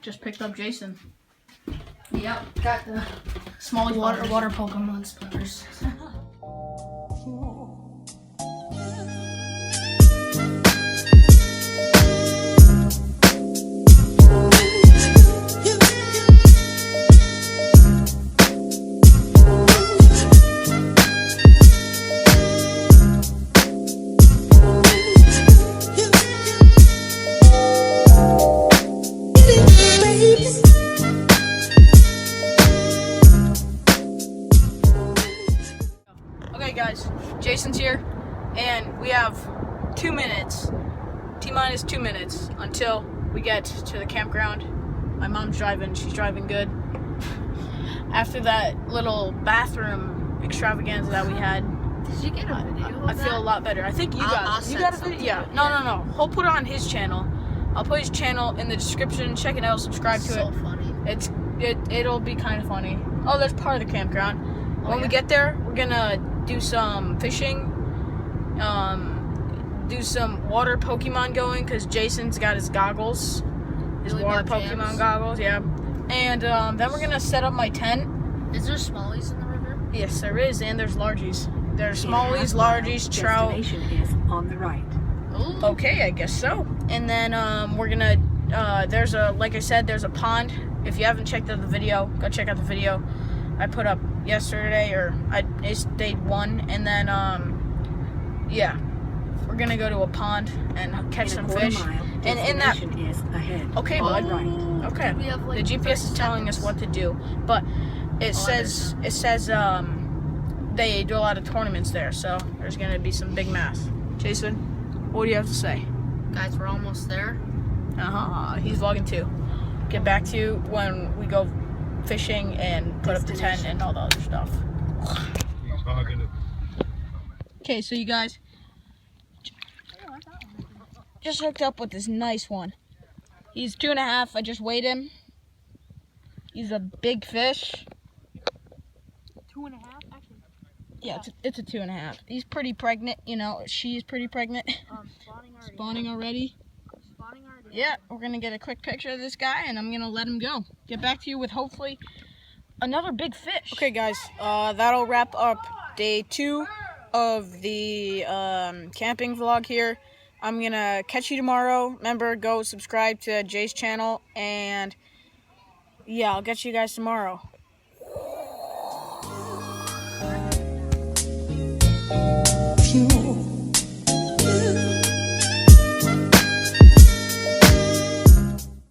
just picked up Jason. Yep, got the Small water Pokemon splitters. Okay guys, Jason's here, and we have 2 minutes, T-minus 2 minutes, until we get to the campground. My mom's driving, she's driving good. After that little bathroom extravaganza that we had, Did you get a video? I feel a lot better. I think you got a video? Yeah. No. He'll put it on his channel. I'll put his channel in the description. Check it out, subscribe to it. So funny. It'll be kind of funny. Oh, there's part of the campground. When we get there, we're gonna do some fishing, do some water Pokemon going, because Jason's got his goggles, his Billy water Bob Pokemon Jams. goggles, yeah. And then we're gonna set up my tent. Is there smallies in the river? Yes, there is, and there's largies. There's smallies, largies, trout. Destination is on the right. Ooh. Okay, I guess so. And then we're gonna, like I said, there's a pond. If you haven't checked out the video, go check out the video I put up yesterday, or it's day 1. And then, yeah, we're gonna go to a pond and catch some fish. And in that, is ahead. okay, on bud. the right. Okay. We have, like, The GPS is 30 telling us what to do, but it says they do a lot of tournaments there, so there's gonna be some big mass. Jason, what do you have to say? Guys, we're almost there. He's vlogging too. Get back to you when we go fishing and put up the tent and all the other stuff. Okay, so you guys just hooked up with this nice one. He's 2.5. I just weighed him. He's a big fish. 2.5, actually. Yeah, it's a 2.5. He's pretty pregnant, you know. She's pretty pregnant. Spawning already. Spawning already. Yeah, we're gonna get a quick picture of this guy, and I'm gonna let him go. Get back to you with hopefully another big fish. Okay, guys, that'll wrap up day 2 of the camping vlog here. I'm gonna catch you tomorrow. Remember, go subscribe to Jay's channel, and yeah, I'll catch you guys tomorrow.